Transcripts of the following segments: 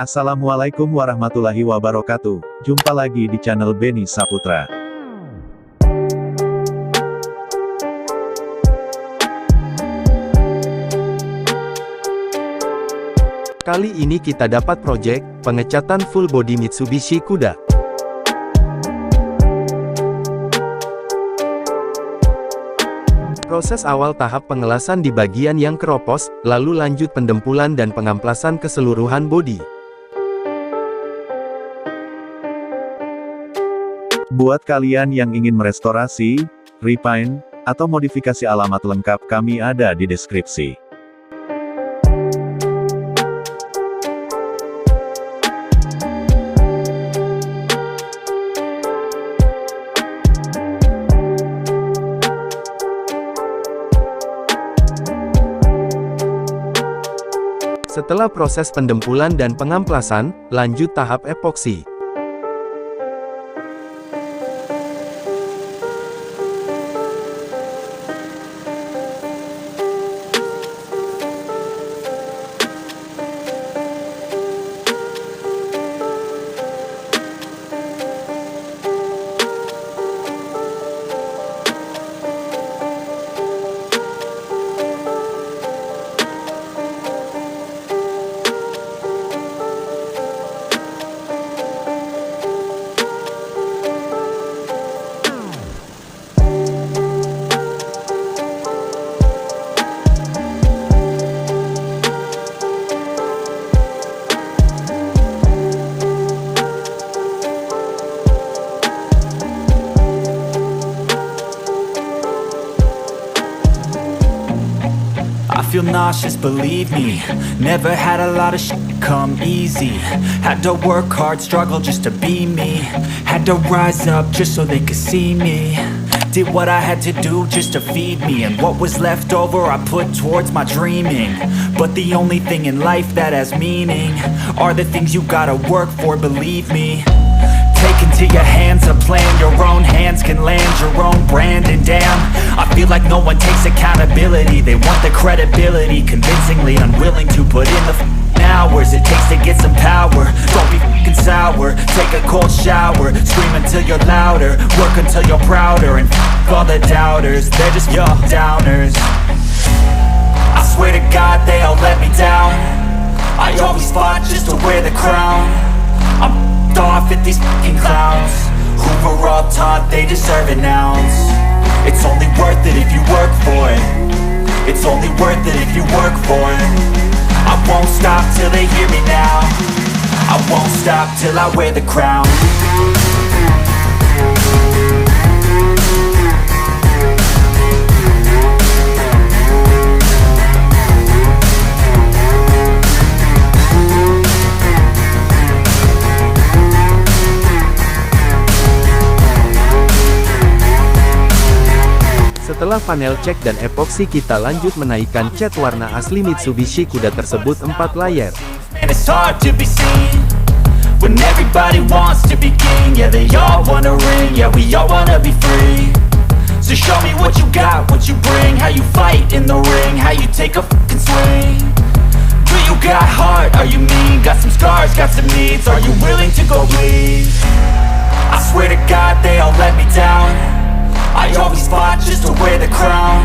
Assalamualaikum warahmatullahi wabarakatuh. Jumpa lagi di channel Beni Saputra. Kali ini kita dapat project pengecatan full body Mitsubishi Kuda. Proses awal tahap pengelasan di bagian yang keropos, lalu lanjut pendempulan dan pengamplasan keseluruhan bodi. Buat kalian yang ingin merestorasi, repaint, atau modifikasi alamat lengkap kami ada di deskripsi. Setelah proses pendempulan dan pengamplasan, lanjut tahap epoksi. I feel nauseous, believe me. Never had a lot of shit come easy. Had to work hard, struggle just to be me. Had to rise up just so they could see me. Did what I had to do just to feed me, and what was left over I put towards my dreaming. But the only thing in life that has meaning are the things you gotta work for, believe me. Take into your hands a plan, your own hands can land your own brand. And damn, I feel like no one takes accountability. They want the credibility, convincingly unwilling to put in the hours it takes to get some power. Don't be f***ing sour, take a cold shower. Scream until you're louder, work until you're prouder. And f*** all the doubters, they're just your downers. I swear to God they all let me down. I always fought just to wear the crown. I'm off at these fucking clowns who were all taught they deserve an ounce. It's only worth it if you work for it. It's only worth it if you work for it. I won't stop till they hear me now. I won't stop till I wear the crown. Setelah panel cek dan epoksi, kita lanjut menaikkan cat warna asli Mitsubishi Kuda tersebut 4 layer. And it's hard to be seen when everybody wants to be king. Yeah, they all wanna ring, yeah, we all wanna be free. So show me what you got, what you bring, how you fight in the ring, how you take a fucking swing. Do you got heart, are you mean, got some scars, got some needs, are you willing to go bleed? I swear to God they all let me down. I always fought just to wear the crown.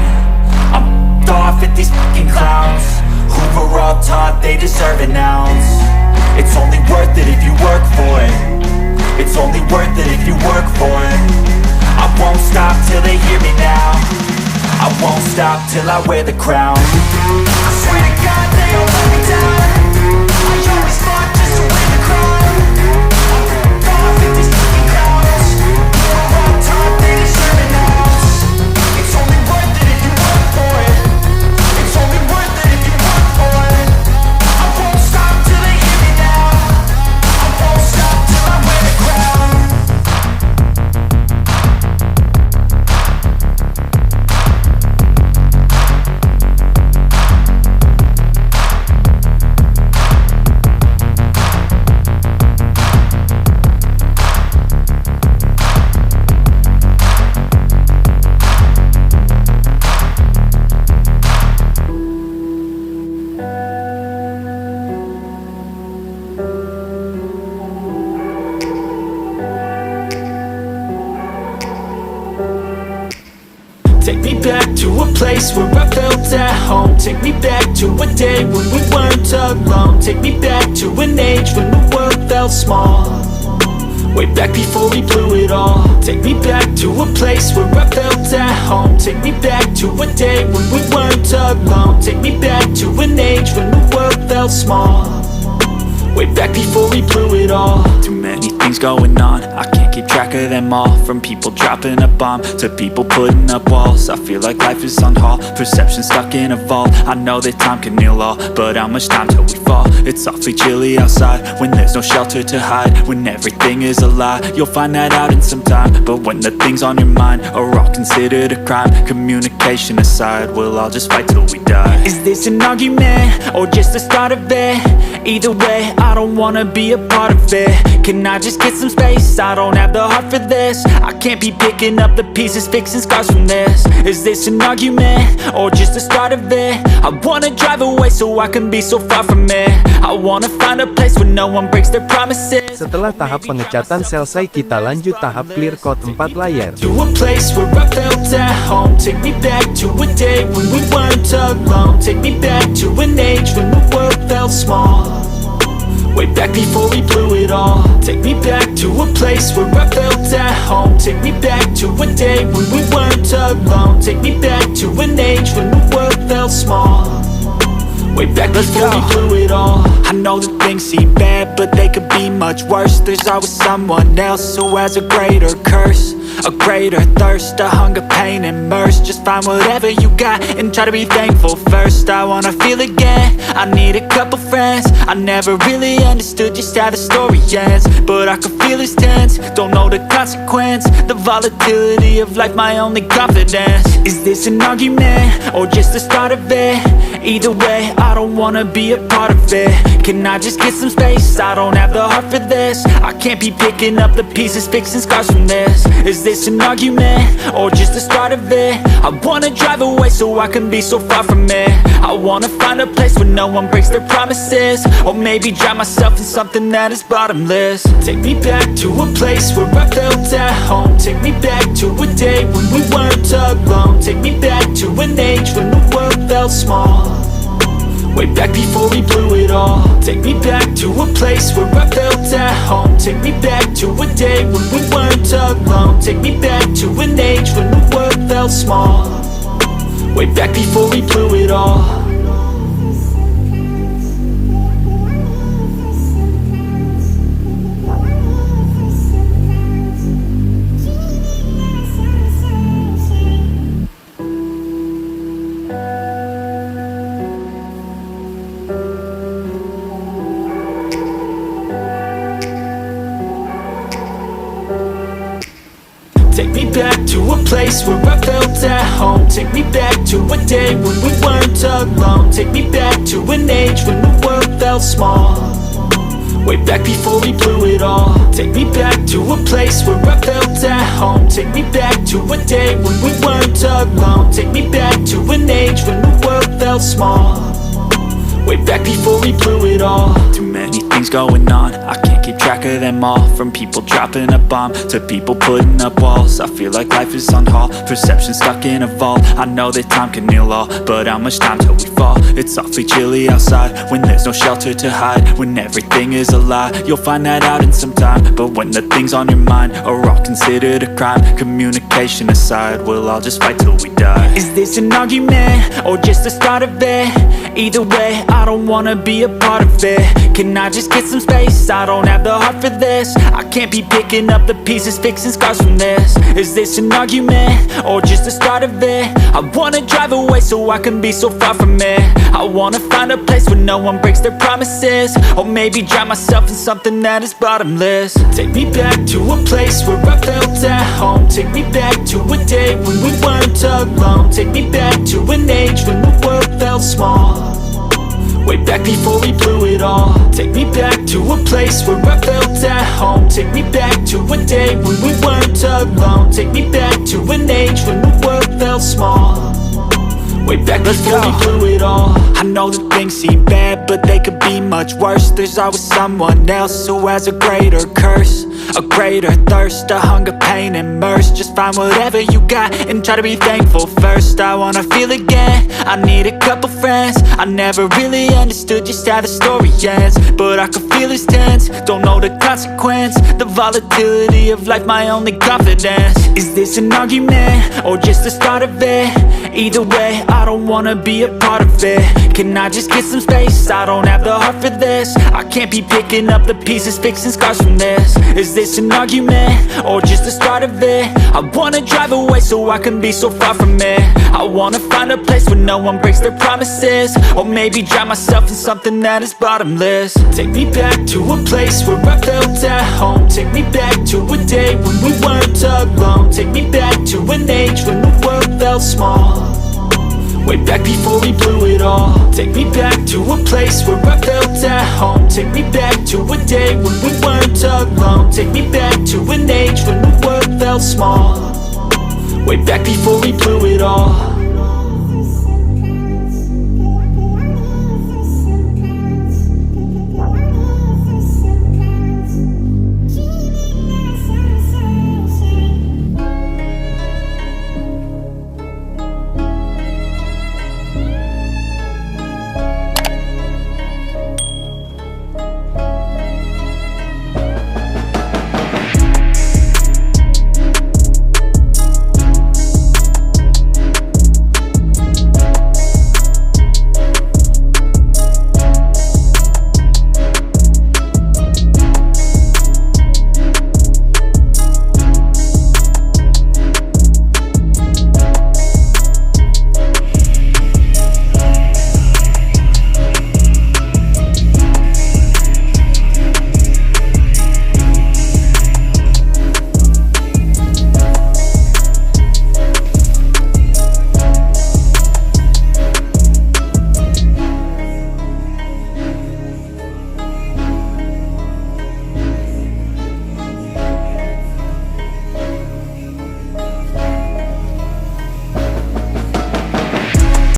I'm off at these fucking clowns who were all taught they deserve an ounce. It's only worth it if you work for it. It's only worth it if you work for it. I won't stop till they hear me now. I won't stop till I wear the crown. I swear to God they all let me down. I always fought just to wear the crown. I'm off at these fucking clowns who were all taught they deserve an ounce. It's only worth it if you work for it. It's only worth it if you work for it. I won't stop till they hear me now. I won't stop till I wear the crown. back to a place where I felt at home. Take me back to a day when we weren't alone. Take me back to an age when the world felt small. Way back before we blew it all. Take me back to a place where I felt at home. Take me back to a day when we weren't alone. Take me back to an age when the world felt small. Way back before we blew it all. Too many things going on, I can't keep track of them all. From people dropping a bomb to people putting up walls. I feel like life is on hold, perception stuck in a vault. I know that time can heal all, but how much time till we fall? It's awfully chilly outside when there's no shelter to hide. When everything is a lie, you'll find that out in some time. But when the things on your mind are all considered a crime, communication aside, we'll all just fight till we die. Is this an argument or just the start of it? Either way, I don't wanna be a part of it. Can I just get some space? I don't have the heart for this. I can't be picking up the pieces, fixing scars from this. Is this an argument or just the start of it? I wanna drive away so I can be so far from it. I wanna find a place where no one breaks their promises. Setelah tahap pengecatan selesai, kita lanjut tahap clear coat 4 layer. To a place where I felt at home. Take me back to a day when we weren't alone. Take me back to an age when the world felt small. Way back before we blew it all. Take me back to a place where I felt at home. Take me back to a day when we weren't alone. Take me back to an age when the world felt small. Way back before we blew it all. I know that things seem bad, but they could be much worse. There's always someone else who has a greater curse, a greater thirst, a hunger, pain, and mercy. Just find whatever you got and try to be thankful first. I wanna feel again, I need a couple friends. I never really understood just how the story ends, but I can feel it's tense, don't know the consequence. The volatility of life, my only confidence. Is this an argument or just the start of it? Either way, I don't wanna be a part of it. Can I just get some space? I don't have the heart for this. I can't be picking up the pieces, fixing scars from this. Is this an argument or just the start of it? I wanna drive away so I can be so far from it. I wanna find a place where no one breaks their promises, or maybe drown myself in something that is bottomless. Take me back to a place where I felt at home. Take me back to a day when we weren't alone. Take me back to an age when the world felt small. Way back before we blew it all. Take me back to a place where I felt at home. Take me back to a day when we weren't alone. Take me back to an age when the world felt small. Way back before we blew it all. Take me back to a place where I felt at home. Take me back to a day when we weren't alone. Take me back to an age when the world felt small. Way back before we blew it all. Take me back to a place where I felt at home. Take me back to a day when we weren't alone. Take me back to an age when the world felt small. Way back before we blew it all. Too many things going on, I can't keep track of them all. From people dropping a bomb to people putting up walls. I feel like life is on hold, perception stuck in a vault. I know that time can heal all, but how much time till we fall? It's awfully chilly outside when there's no shelter to hide. When everything is a lie, you'll find that out in some time. But when the things on your mind are all considered a crime, communication aside, we'll all just fight till we die. Is this an argument or just the start of it? Either way, I don't wanna be a part of it. Can I just get some space? I don't have the heart for this. I can't be picking up the pieces, fixing scars from this. Is this an argument or just the start of it? I wanna drive away so I can be so far from it. I wanna find a place where no one breaks their promises, or maybe drown myself in something that is bottomless. Take me back to a place where I felt at home. Take me back to a day when we weren't alone. Take me back to an age when the world felt small. Way back before we blew it all. Take me back to a place where I felt at home. Take me back to a day when we weren't alone. Take me back to an age when the world felt small. Way back before we blew it all. I know that things seem bad, but they could be much worse. There's always someone else who has a greater curse, A greater thirst, a hunger, pain, and mercy. Just find whatever you got and try to be thankful first. I wanna feel again, I need a couple friends. I never really understood just how the story ends, but I can feel it's tense, don't know the consequence. The volatility of life, my only confidence. Is this an argument, or just the start of it? Either way, I don't wanna be a part of it. Can I just get some space? I don't have the heart for this. I can't be picking up the pieces, fixing scars from this. Is this an argument, or just the start of it? I wanna drive away so I can be so far from it. I wanna find a place where no one breaks their promises, or maybe drown myself in something that is bottomless. Take me back to a place where I felt at home. Take me back to a day when we weren't alone. Take me back to an age when the world felt small, way back before we blew it all. Take me back to a place where I felt at home. Take me back to a day when we weren't alone. Take me back to an age when the world felt small, way back before we blew it all.